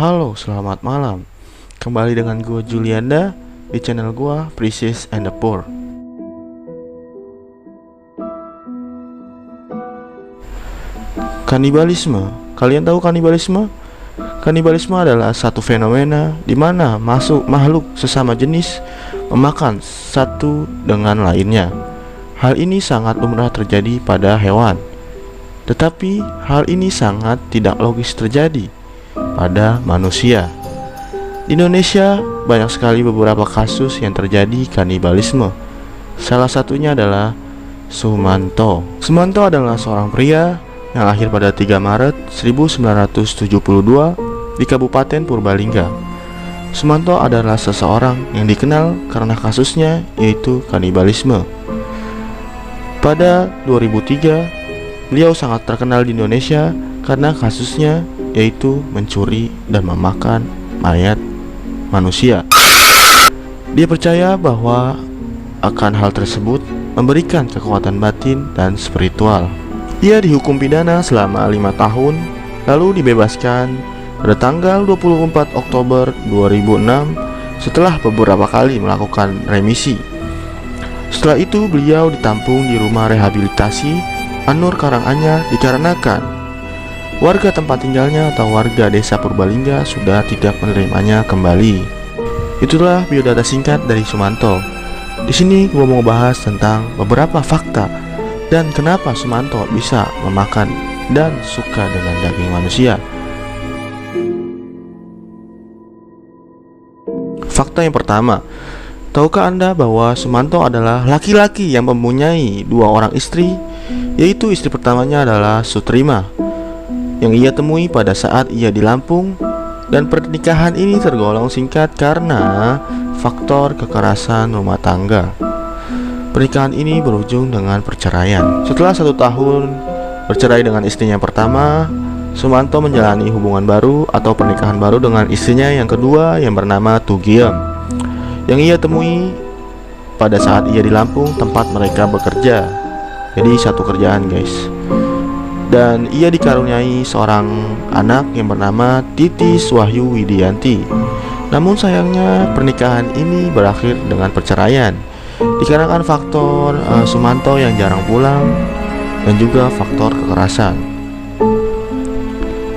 Halo, selamat malam. Kembali dengan gue Julianda di channel gue Precious and the Poor. Kanibalisme. Kalian tahu kanibalisme? Kanibalisme adalah satu fenomena di mana makhluk sesama jenis memakan satu dengan lainnya. Hal ini sangat lumrah terjadi pada hewan. Tetapi hal ini sangat tidak logis terjadi pada manusia. Di Indonesia banyak sekali beberapa kasus yang terjadi kanibalisme. Salah satunya adalah Sumanto. Sumanto adalah seorang pria yang lahir pada 3 Maret 1972 di Kabupaten Purbalingga. Sumanto adalah seseorang yang dikenal karena kasusnya yaitu kanibalisme. Pada 2003 beliau sangat terkenal di Indonesia karena kasusnya yaitu mencuri dan memakan mayat manusia. Dia percaya bahwa akan hal tersebut memberikan kekuatan batin dan spiritual. Ia dihukum pidana selama 5 tahun, lalu dibebaskan pada tanggal 24 Oktober 2006 setelah beberapa kali melakukan remisi. Setelah itu beliau ditampung di rumah rehabilitasi Anur Karanganyar dikarenakan warga tempat tinggalnya atau warga desa Purbalingga sudah tidak menerimanya kembali. Itulah biodata singkat dari Sumanto. Di sini gue mau bahas tentang beberapa fakta dan kenapa Sumanto bisa memakan dan suka dengan daging manusia. Fakta yang pertama, tahukah Anda bahwa Sumanto adalah laki-laki yang mempunyai 2 orang istri, yaitu istri pertamanya adalah Sutrima yang ia temui pada saat ia di Lampung, dan pernikahan ini tergolong singkat karena faktor kekerasan rumah tangga. Pernikahan ini berujung dengan perceraian. Setelah 1 tahun bercerai dengan istrinya yang pertama, Sumanto menjalani hubungan baru atau pernikahan baru dengan istrinya yang kedua yang bernama Tugiem, yang ia temui pada saat ia di Lampung tempat mereka bekerja. Jadi satu kerjaan guys. Dan ia dikaruniai seorang anak yang bernama Titis Wahyu Widianti. Namun sayangnya pernikahan ini berakhir dengan perceraian dikarenakan faktor Sumanto yang jarang pulang dan juga faktor kekerasan.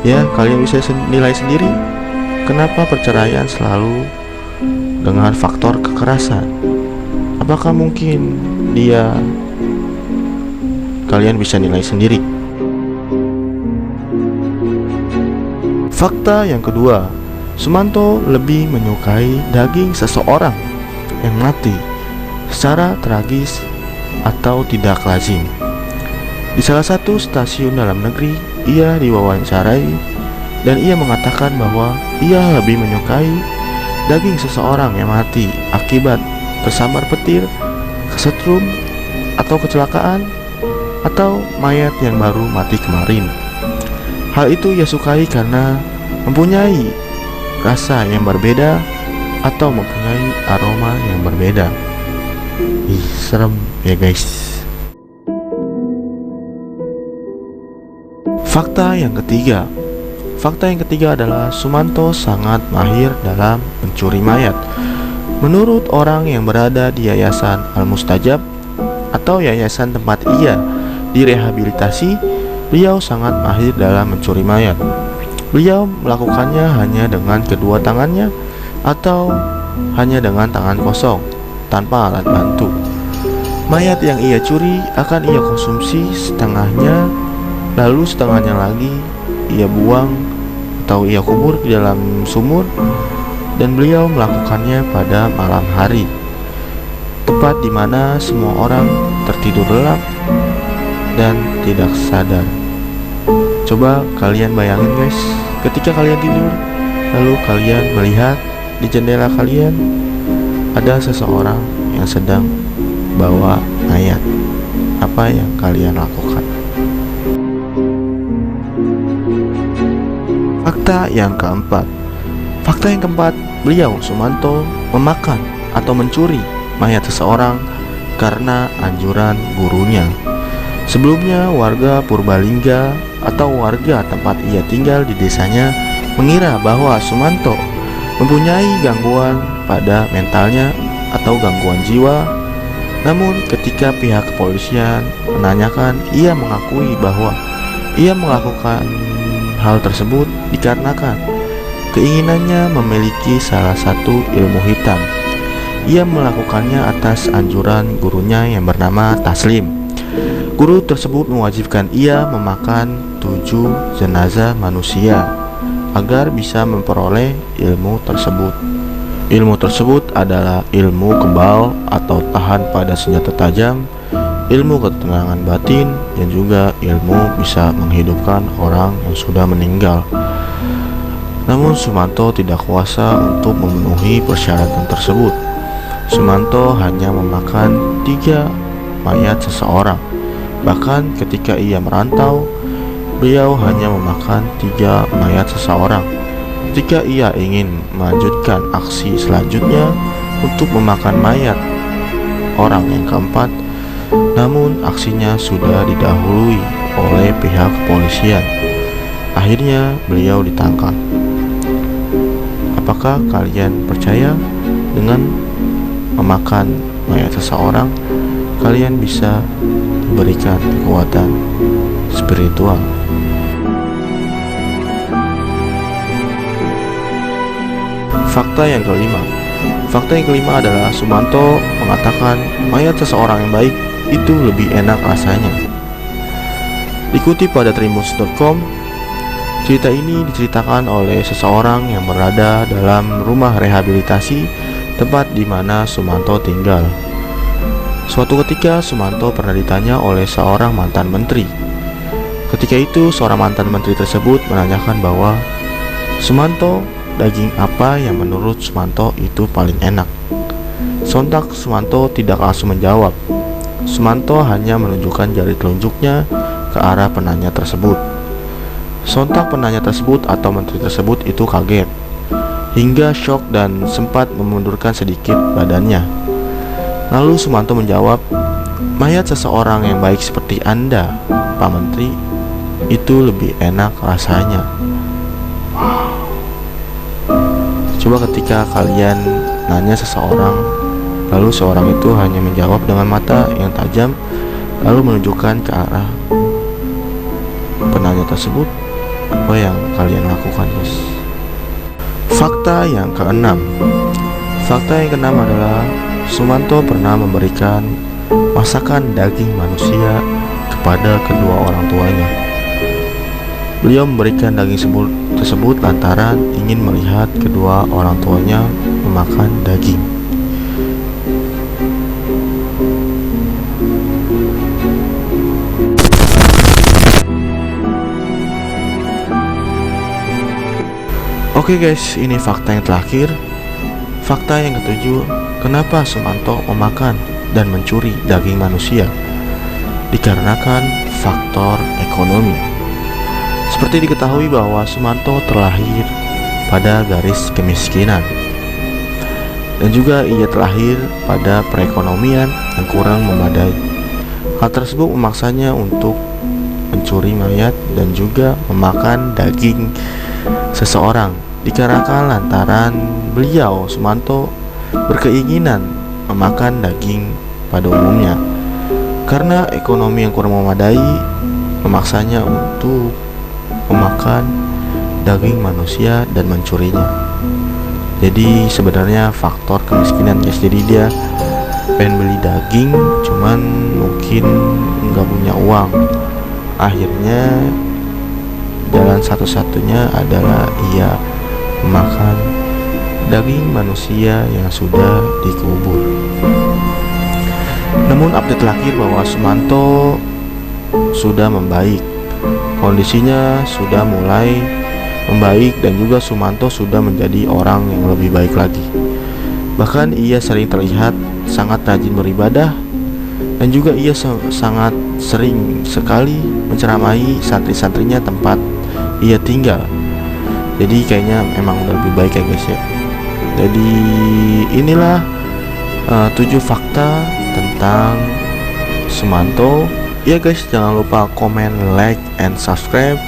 Ya, kalian bisa nilai sendiri kenapa perceraian selalu dengan faktor kekerasan. Apakah mungkin kalian bisa nilai sendiri. Fakta yang kedua, Sumanto lebih menyukai daging seseorang yang mati secara tragis atau tidak lazim. Di salah satu stasiun dalam negeri, ia diwawancarai dan ia mengatakan bahwa ia lebih menyukai daging seseorang yang mati akibat tersambar petir, kesetrum, atau kecelakaan, atau mayat yang baru mati kemarin. Hal itu ia sukai karena mempunyai rasa yang berbeda atau mempunyai aroma yang berbeda. Ih, serem ya guys. Fakta yang ketiga adalah Sumanto sangat mahir dalam mencuri mayat. Menurut orang yang berada di Yayasan Al-Mustajab atau yayasan tempat ia direhabilitasi, beliau sangat mahir dalam mencuri mayat. Beliau melakukannya hanya dengan kedua tangannya atau hanya dengan tangan kosong tanpa alat bantu. Mayat yang ia curi akan ia konsumsi setengahnya, lalu setengahnya lagi ia buang atau ia kubur di dalam sumur, dan beliau melakukannya pada malam hari, tepat di mana semua orang tertidur lelap dan tidak sadar. Coba kalian bayangin guys, ketika kalian tidur lalu kalian melihat di jendela kalian ada seseorang yang sedang bawa mayat. Apa yang kalian lakukan? Fakta yang keempat, beliau Sumanto memakan atau mencuri mayat seseorang karena anjuran gurunya. Sebelumnya warga Purbalingga atau warga tempat ia tinggal di desanya mengira bahwa Sumanto mempunyai gangguan pada mentalnya atau gangguan jiwa. Namun ketika pihak kepolisian menanyakan, ia mengakui bahwa ia melakukan hal tersebut dikarenakan keinginannya memiliki salah satu ilmu hitam. Ia melakukannya atas anjuran gurunya yang bernama Taslim. Guru tersebut mewajibkan ia memakan 7 jenazah manusia agar bisa memperoleh ilmu tersebut. Ilmu tersebut adalah ilmu kebal atau tahan pada senjata tajam, ilmu ketenangan batin, dan juga ilmu bisa menghidupkan orang yang sudah meninggal. Namun Sumanto tidak kuasa untuk memenuhi persyaratan tersebut. Sumanto hanya memakan 3 mayat seseorang. Bahkan ketika ia merantau, beliau hanya memakan 3 mayat seseorang. Jika ia ingin melanjutkan aksi selanjutnya untuk memakan mayat orang yang keempat, namun aksinya sudah didahului oleh pihak kepolisian. Akhirnya beliau ditangkap. Apakah kalian percaya dengan memakan mayat seseorang kalian bisa diberikan kekuatan spiritual? Fakta yang kelima adalah Sumanto mengatakan mayat seseorang yang baik itu lebih enak rasanya. Dikutip pada Tribun.com, cerita ini diceritakan oleh seseorang yang berada dalam rumah rehabilitasi tempat di mana Sumanto tinggal. Suatu ketika Sumanto pernah ditanya oleh seorang mantan menteri. Ketika itu seorang mantan menteri tersebut menanyakan bahwa Sumanto, daging apa yang menurut Sumanto itu paling enak? Sontak Sumanto tidak langsung menjawab. Sumanto hanya menunjukkan jari telunjuknya ke arah penanya tersebut. Sontak penanya tersebut atau menteri tersebut itu kaget hingga syok dan sempat memundurkan sedikit badannya. Lalu Sumanto menjawab, mayat seseorang yang baik seperti Anda, Pak Menteri, itu lebih enak rasanya. Coba ketika kalian nanya seseorang, lalu seorang itu hanya menjawab dengan mata yang tajam, lalu menunjukkan ke arah penanya tersebut, apa yang kalian lakukan, guys? Fakta yang keenam adalah Sumanto pernah memberikan masakan daging manusia kepada kedua orang tuanya. Beliau memberikan daging tersebut lantaran ingin melihat kedua orang tuanya memakan daging. Oke guys, ini fakta yang terakhir. Fakta yang ketujuh, kenapa Sumanto memakan dan mencuri daging manusia? Dikarenakan faktor ekonomi. Seperti diketahui bahwa Sumanto terlahir pada garis kemiskinan, dan juga ia terlahir pada perekonomian yang kurang memadai. Hal tersebut memaksanya untuk mencuri mayat dan juga memakan daging seseorang, dikarenakan lantaran beliau Sumanto berkeinginan memakan daging pada umumnya. Karena ekonomi yang kurang memadai memaksanya untuk memakan daging manusia dan mencurinya. Jadi sebenarnya faktor kemiskinan, guys. Jadi dia pengen beli daging, cuman mungkin nggak punya uang. Akhirnya jalan satu-satunya adalah ia memakan daging manusia yang sudah dikubur. Namun update terakhir bahwa Sumanto sudah membaik. Kondisinya sudah mulai membaik dan juga Sumanto sudah menjadi orang yang lebih baik lagi. Bahkan ia sering terlihat sangat rajin beribadah dan juga ia sangat sering sekali menceramahi santri-santrinya tempat ia tinggal. Jadi kayaknya emang udah lebih baik ya guys ya. Jadi inilah 7 fakta tentang Sumanto. Ya guys, jangan lupa komen, like, and subscribe.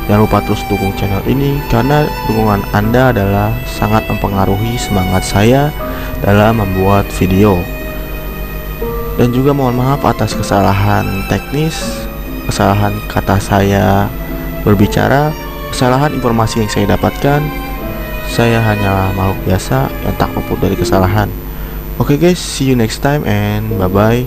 Jangan lupa terus dukung channel ini karena dukungan Anda adalah sangat mempengaruhi semangat saya dalam membuat video. Dan juga mohon maaf atas kesalahan teknis, kesalahan kata saya berbicara, kesalahan informasi yang saya dapatkan. Saya hanyalah makhluk biasa yang tak luput dari kesalahan. Oke guys, see you next time and bye bye.